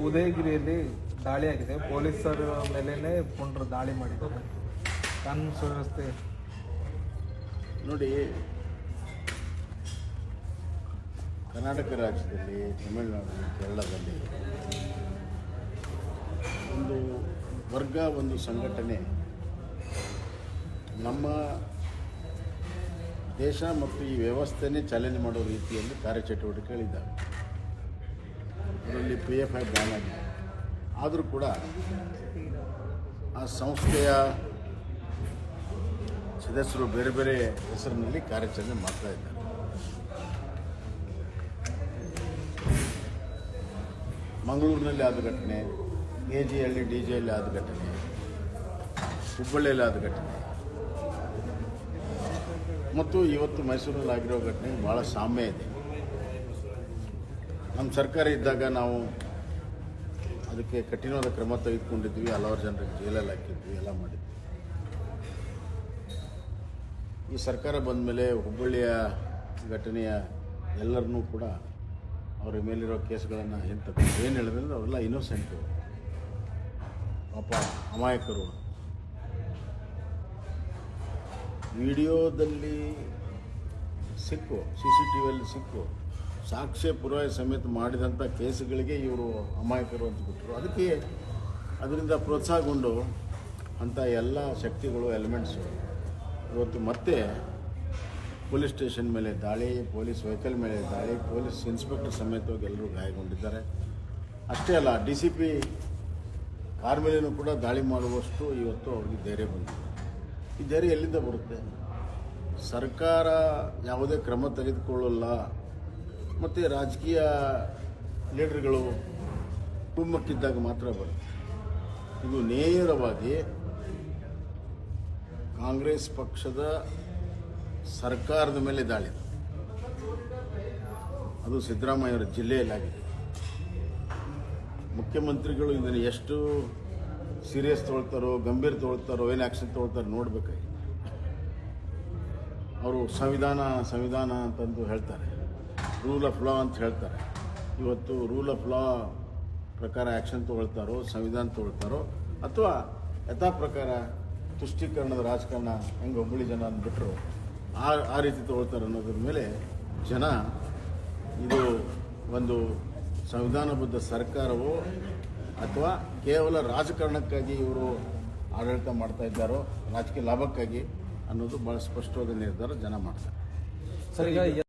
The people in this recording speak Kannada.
ಉದಯಗಿರಿಯಲ್ಲಿ ದಾಳಿ ಆಗಿದೆ. ಪೊಲೀಸರ ಮೇಲೇ ಪುನರ್ ದಾಳಿ ಮಾಡಿದ್ದಾರೆ. ಕಾನೂನು ಸುವ್ಯವಸ್ಥೆ ನೋಡಿ, ಕರ್ನಾಟಕ ರಾಜ್ಯದಲ್ಲಿ, ತಮಿಳುನಾಡು, ಕೇರಳದಲ್ಲಿ ಒಂದು ವರ್ಗ, ಒಂದು ಸಂಘಟನೆ ನಮ್ಮ ದೇಶ ಮತ್ತು ಈ ವ್ಯವಸ್ಥೆನೇ ಚಾಲೆಂಜ್ ಮಾಡೋ ರೀತಿಯಲ್ಲಿ ಕಾರ್ಯಚಟುವಟಿಕೆಗಳಿದ್ದಾವೆ. ಅದರಲ್ಲಿ PFI ಬ್ಯಾನ್ ಆಗಿದೆ. ಆದರೂ ಕೂಡ ಆ ಸಂಸ್ಥೆಯ ಸದಸ್ಯರು ಬೇರೆ ಬೇರೆ ಹೆಸರಿನಲ್ಲಿ ಕಾರ್ಯಾಚರಣೆ ಮಾಡ್ತಾ ಇದ್ದಾರೆ. ಮಂಗಳೂರಿನಲ್ಲಿ ಆದ ಘಟನೆ, AGಹಳ್ಳಿ DJಯಲ್ಲಿ ಆದ ಘಟನೆ, ಹುಬ್ಬಳ್ಳಿಯಲ್ಲಿ ಆದ ಘಟನೆ ಮತ್ತು ಇವತ್ತು ಮೈಸೂರಲ್ಲಿ ಆಗಿರೋ ಘಟನೆ ಭಾಳ ಸಾಮ್ಯ ಇದೆ. ನಮ್ಮ ಸರ್ಕಾರ ಇದ್ದಾಗ ನಾವು ಅದಕ್ಕೆ ಕಠಿಣವಾದ ಕ್ರಮ ತೆಗೆದುಕೊಂಡಿದ್ವಿ. ಹಲವಾರು ಜನರಿಗೆ ಜೈಲಲ್ಲಿ ಹಾಕಿದ್ವಿ, ಎಲ್ಲ ಮಾಡಿದ್ವಿ. ಈ ಸರ್ಕಾರ ಬಂದ ಮೇಲೆ ಹುಬ್ಬಳ್ಳಿಯ ಘಟನೆಯ ಎಲ್ಲರನ್ನೂ ಕೂಡ ಅವರ ಮೇಲಿರೋ ಕೇಸ್ಗಳನ್ನು ಹಿಂತಕ್ಕೆ ಏನು ಹೇಳಿದ್ರೆ ಅವರೆಲ್ಲ ಇನ್ನೋಸೆಂಟು, ಪಾಪ ಅಮಾಯಕರು. ವಿಡಿಯೋದಲ್ಲಿ ಸಿಕ್ಕು, CCTVಯಲ್ಲಿ ಸಿಕ್ಕು, ಸಾಕ್ಷ್ಯ ಪುರಾವೆ ಸಮೇತ ಮಾಡಿದಂಥ ಕೇಸುಗಳಿಗೆ ಇವರು ಅಮಾಯಕರು ಅಂತ ಬಿಟ್ಟರು. ಅದಕ್ಕೆ ಅದರಿಂದ ಪ್ರೋತ್ಸಾಹಗೊಂಡು ಅಂಥ ಎಲ್ಲ ಶಕ್ತಿಗಳು, ಎಲಿಮೆಂಟ್ಸು ಇವತ್ತು ಮತ್ತೆ ಪೊಲೀಸ್ ಸ್ಟೇಷನ್ ಮೇಲೆ ದಾಳಿ, ಪೊಲೀಸ್ ವೆಹಿಕಲ್ ಮೇಲೆ ದಾಳಿ, ಪೊಲೀಸ್ ಇನ್ಸ್ಪೆಕ್ಟರ್ ಸಮೇತವಾಗಿ ಎಲ್ಲರೂ ಗಾಯಗೊಂಡಿದ್ದಾರೆ. ಅಷ್ಟೇ ಅಲ್ಲ, DCP ಕಾರ್ ಮೇಲೇನೂ ಕೂಡ ದಾಳಿ ಮಾಡುವಷ್ಟು ಇವತ್ತು ಅವ್ರಿಗೆ ಧೈರ್ಯ ಬಂದಿದೆ. ಈ ಧೈರ್ಯ ಎಲ್ಲಿಂದ ಬರುತ್ತೆ? ಸರ್ಕಾರ ಯಾವುದೇ ಕ್ರಮ ತೆಗೆದುಕೊಳ್ಳಲ್ಲ ಮತ್ತು ರಾಜಕೀಯ ಲೀಡರ್ಗಳು ಕುಮ್ಮಕ್ಕಿದ್ದಾಗ ಮಾತ್ರ ಬರುತ್ತೆ. ಇದು ನೇರವಾಗಿ ಕಾಂಗ್ರೆಸ್ ಪಕ್ಷದ ಸರ್ಕಾರದ ಮೇಲೆ ದಾಳಿ. ಅದು ಸಿದ್ದರಾಮಯ್ಯವರ ಜಿಲ್ಲೆಯಲ್ಲಾಗಿದೆ. ಮುಖ್ಯಮಂತ್ರಿಗಳು ಇದನ್ನು ಎಷ್ಟು ಸೀರಿಯಸ್ ತೊಗೊಳ್ತಾರೋ, ಗಂಭೀರ ತೊಗೊಳ್ತಾರೋ, ಏನು ಆ್ಯಕ್ಷನ್ ತೊಗೊಳ್ತಾರೋ ನೋಡಬೇಕಾಗಿ. ಅವರು ಸಂವಿಧಾನ ಅಂತಂದು ಹೇಳ್ತಾರೆ, ರೂಲ್ ಆಫ್ ಲಾ ಅಂತ ಹೇಳ್ತಾರೆ. ಇವತ್ತು ರೂಲ್ ಆಫ್ ಲಾ ಪ್ರಕಾರ ಆ್ಯಕ್ಷನ್ ತೊಗೊಳ್ತಾರೋ, ಸಂವಿಧಾನ ತೊಗೊಳ್ತಾರೋ, ಅಥವಾ ಯಥಾ ಪ್ರಕಾರ ತುಷ್ಟೀಕರಣದ ರಾಜಕಾರಣ ಹೆಂಗೆ ಹುಬ್ಬಳ್ಳಿ ಜನ ಅಂದ್ಬಿಟ್ರು ಆ ರೀತಿ ತೊಗೊಳ್ತಾರೆ ಅನ್ನೋದ್ರ ಮೇಲೆ ಜನ ಇದು ಒಂದು ಸಂವಿಧಾನಬದ್ಧ ಸರ್ಕಾರವೋ ಅಥವಾ ಕೇವಲ ರಾಜಕಾರಣಕ್ಕಾಗಿ ಇವರು ಆಡಳಿತ ಮಾಡ್ತಾ ಇದ್ದಾರೋ, ರಾಜಕೀಯ ಲಾಭಕ್ಕಾಗಿ ಅನ್ನೋದು ಭಾಳ ಸ್ಪಷ್ಟವಾದ ನಿರ್ಧಾರ ಜನ ಮಾಡ್ತಾರೆ. ಸರ್, ಈಗ